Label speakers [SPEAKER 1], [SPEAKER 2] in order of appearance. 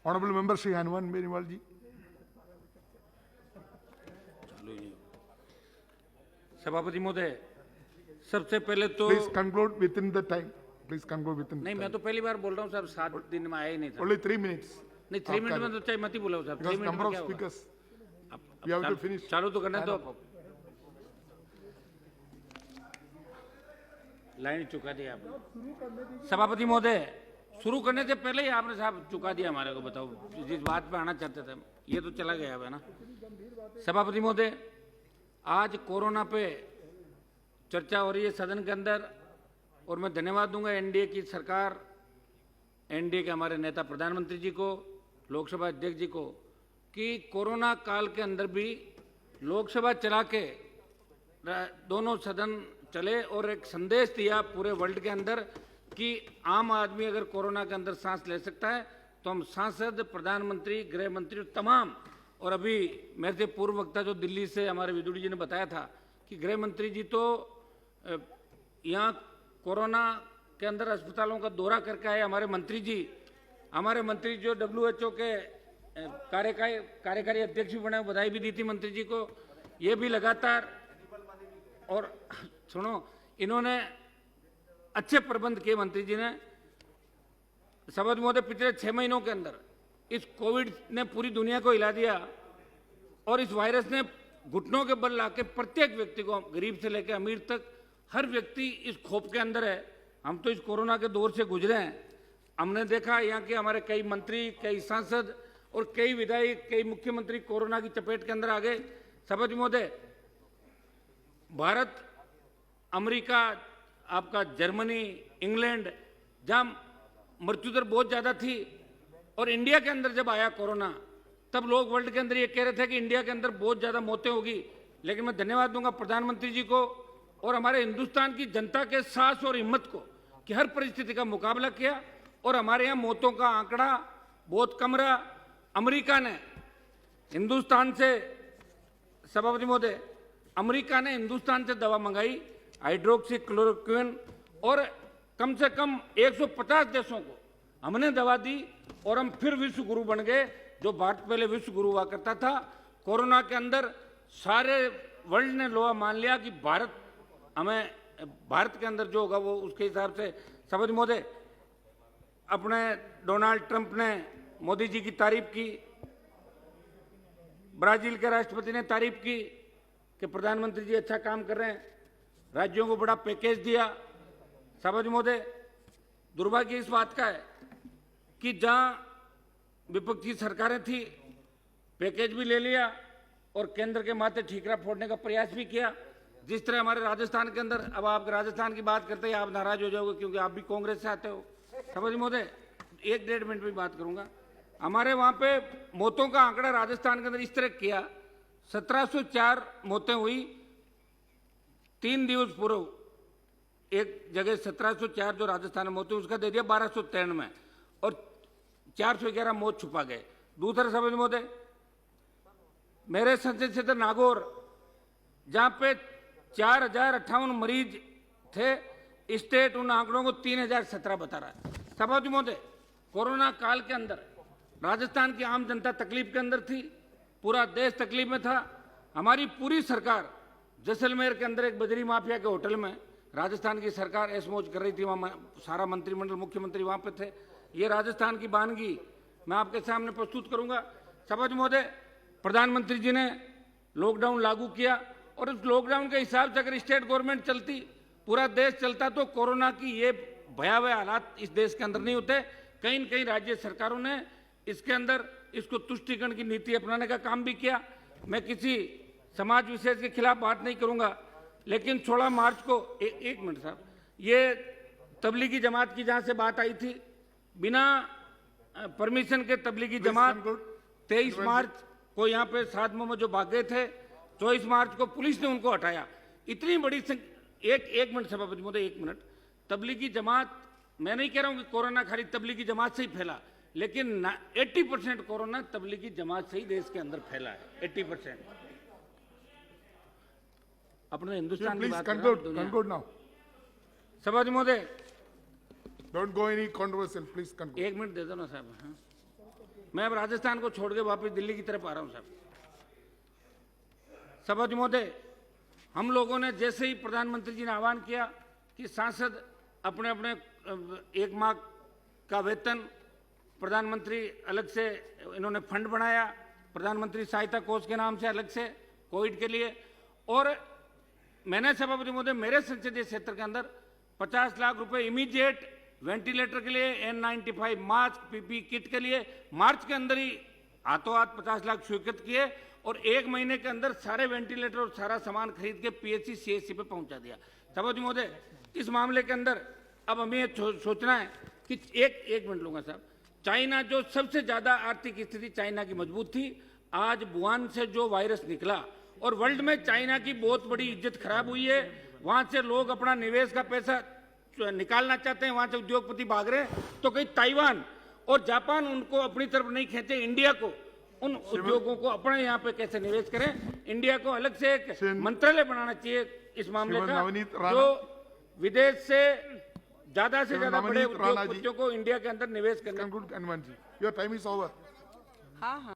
[SPEAKER 1] Honorable Member Shri Hanuman Beniwal ji.
[SPEAKER 2] सभापति महोदय, सबसे पहले तो
[SPEAKER 1] Please conclude within the time. Please conclude within the
[SPEAKER 2] नहीं,
[SPEAKER 1] time.
[SPEAKER 2] मैं तो पहली बार बोल रहा हूँ साहब, 7 दिन में आया ही नहीं था।
[SPEAKER 1] Only 3 minutes.
[SPEAKER 2] नहीं, 3 मिनट में तो चाहे मत ही बोला साहब। 3
[SPEAKER 1] Because
[SPEAKER 2] मिनट
[SPEAKER 1] number
[SPEAKER 2] में
[SPEAKER 1] of
[SPEAKER 2] क्या होगा?
[SPEAKER 1] speakers.
[SPEAKER 2] अब
[SPEAKER 1] We have to finish.
[SPEAKER 2] चालू तो करना, तो लाइन चुका दी आपने। सभापति महोदय, शुरू करने से पहले ही आपने साहब चुका दिया हमारे को। बताओ जिस बात पे आना चाहते थे, ये तो चला गया है ना। सभापति महोदय, आज कोरोना पे चर्चा हो रही है सदन के अंदर, और मैं धन्यवाद दूंगा एनडीए की सरकार, एनडीए के हमारे नेता प्रधानमंत्री जी को, लोकसभा अध्यक्ष जी को, कि कोरोना काल के अंदर भी लोकसभा चला के दोनों सदन चले और एक संदेश दिया पूरे वर्ल्ड के अंदर कि आम आदमी अगर कोरोना के अंदर सांस ले सकता है तो हम सांसद, प्रधानमंत्री, गृह मंत्री तमाम, और अभी मेरे से पूर्व वक्ता जो दिल्ली से हमारे विदुड़ी जी ने बताया था कि गृह मंत्री जी तो यहाँ कोरोना के अंदर अस्पतालों का दौरा करके आए। हमारे मंत्री जो WHO के कार्यकारी अध्यक्ष भी बने, बधाई भी दी थी मंत्री जी को। ये भी लगातार, और सुनो, इन्होंने अच्छे प्रबंध किए मंत्री जी ने। सभापति महोदय, पिछले 6 महीनों के अंदर इस कोविड ने पूरी दुनिया को हिला दिया, और इस वायरस ने घुटनों के बल लाके प्रत्येक व्यक्ति को, गरीब से लेकर अमीर तक, हर व्यक्ति इस खौफ के अंदर है। हम तो इस कोरोना के दौर से गुजरे हैं। हमने देखा यहाँ के हमारे कई मंत्री, कई सांसद और कई विधायक, कई मुख्यमंत्री कोरोना की चपेट के अंदर आ गए। सभापति महोदय, भारत, अमेरिका, आपका जर्मनी, इंग्लैंड, जहाँ मृत्यु दर बहुत ज़्यादा थी, और इंडिया के अंदर जब आया कोरोना, तब लोग वर्ल्ड के अंदर ये कह रहे थे कि इंडिया के अंदर बहुत ज़्यादा मौतें होगी। लेकिन मैं धन्यवाद दूंगा प्रधानमंत्री जी को और हमारे हिंदुस्तान की जनता के साहस और हिम्मत को कि हर परिस्थिति का मुकाबला किया, और हमारे यहाँ मौतों का आंकड़ा बहुत कम रहा। अमेरिका ने हिंदुस्तान से, सभापति महोदय, अमेरिका ने हिंदुस्तान से दवा मंगाई, हाइड्रोक्सी क्लोरोक्विन, और कम से कम 150 देशों को हमने दवा दी, और हम फिर विश्व गुरु बन गए। जो भारत पहले विश्व गुरु हुआ करता था, कोरोना के अंदर सारे वर्ल्ड ने लोहा मान लिया कि भारत के अंदर जो होगा वो उसके हिसाब से। सभापति महोदय, अपने डोनाल्ड ट्रंप ने मोदी जी की तारीफ की, ब्राजील के राष्ट्रपति ने तारीफ की कि प्रधानमंत्री जी अच्छा काम कर रहे हैं, राज्यों को बड़ा पैकेज दिया। सभापति महोदय, दुर्भाग्य इस बात का है कि जहां विपक्षी सरकारें थी, पैकेज भी ले लिया और केंद्र के माथे ठीकरा फोड़ने का प्रयास भी किया। जिस तरह हमारे राजस्थान के अंदर, अब आप राजस्थान की बात करते हैं, आप नाराज हो जाओगे क्योंकि आप भी कांग्रेस से आते हो। सभापति महोदय, 1-1.5 मिनट में बात करूंगा। हमारे वहां पे मौतों का आंकड़ा राजस्थान के अंदर इस तरह किया, 1704 मौतें हुई 3 दिवस पूर्व। एक जगह 1704 जो राजस्थान में मौतें, उसका दे दिया 1293, और 411 मौत छुपा गए। दूसरा सभापति महोदय, मेरे संसदीय क्षेत्र नागौर, जहां पे 4058 मरीज थे, स्टेट उन आंकड़ों को 3017 बता रहा है। सभापति महोदय, कोरोना काल के अंदर राजस्थान की आम जनता तकलीफ के अंदर थी, पूरा देश तकलीफ में था। हमारी पूरी सरकार जैसलमेर के अंदर एक बजरी माफिया के होटल में राजस्थान की सरकार ऐश मौज कर रही थी, वहाँ सारा मंत्रिमंडल, मुख्यमंत्री वहाँ पे थे। ये राजस्थान की वानगी मैं आपके सामने प्रस्तुत करूंगा। सभापति महोदय, प्रधानमंत्री जी ने लॉकडाउन लागू किया, और उस लॉकडाउन के हिसाब से अगर स्टेट गवर्नमेंट चलती, पूरा देश चलता, तो कोरोना की ये भयावह हालात इस देश के अंदर नहीं होते। कहीं न कहीं राज्य सरकारों ने इसके अंदर इसको तुष्टिकरण की नीति अपनाने का काम भी किया। मैं किसी समाज विशेष के खिलाफ बात नहीं करूंगा, लेकिन 16 मार्च को, एक मिनट साहब, ये तबलीगी जमात की जहां से बात आई थी, बिना परमिशन के तबलीगी जमात 23 मार्च को यहाँ पे साधमों में जो भाग गए थे, 24 मार्च को पुलिस ने उनको हटाया। इतनी बड़ी एक मिनट सभापति महोदय, 1 मिनट। तबलीगी जमात, मैं नहीं कह रहा हूं कि कोरोना खाली तबलीगी जमात से ही फैला, लेकिन 80% कोरोना तबलीगी जमात से ही देश के अंदर फैला है। 80%। अपने हिंदुस्तान की बात कर रहा हूं।
[SPEAKER 1] Conclude now.
[SPEAKER 2] सभापति महोदय,
[SPEAKER 1] Don't go any controversial. Please conclude.
[SPEAKER 2] 1 minute दे दो ना साहब। हाँ। मैं अब राजस्थान को छोड़ के वापस दिल्ली की तरफ आ रहा हूं साहब। सभापति महोदय, हम लोगों ने जैसे ही प्रधानमंत्री जी ने आह्वान किया कि सांसद अपने अपने 1 माह का वेतन, प्रधानमंत्री अलग से इन्होंने फंड बनाया प्रधानमंत्री सहायता कोष के नाम से अलग से कोविड के लिए, और मैंने सभापति महोदय मेरे संसदीय क्षेत्र के अंदर 50 लाख रुपए इमीडिएट वेंटिलेटर के लिए, N95 मास्क, पीपी किट के लिए मार्च के अंदर ही हाथों हाथ 50 लाख स्वीकृत किए और 1 महीने के अंदर सारे वेंटिलेटर और सारा सामान खरीद के पीएचसी सीएचसी पे पहुंचा दिया। सभापति महोदय, इस मामले के अंदर अब हमें सोचना है कि एक मिनट लूंगा साहब। चाइना जो सबसे ज्यादा आर्थिक स्थिति चाइना की मजबूत थी, आज वुहान से जो वायरस निकला और वर्ल्ड में चाइना की बहुत बड़ी इज्जत खराब हुई है। वहां से लोग अपना निवेश का पैसा निकालना चाहते हैं, वहां से उद्योगपति भाग रहे हैं, तो कहीं ताइवान और जापान उनको अपनी तरफ नहीं खींचे, इंडिया को, उन उद्योगों को अपने यहाँ पे कैसे निवेश करें। इंडिया को अलग से एक मंत्रालय बनाना चाहिए इस मामले का, जो विदेश से ज्यादा बड़े उद्योगपतियों को इंडिया के अंदर निवेश करना।
[SPEAKER 1] Conclude, Hanuman ji. Your time is over.
[SPEAKER 3] हाँ हाँ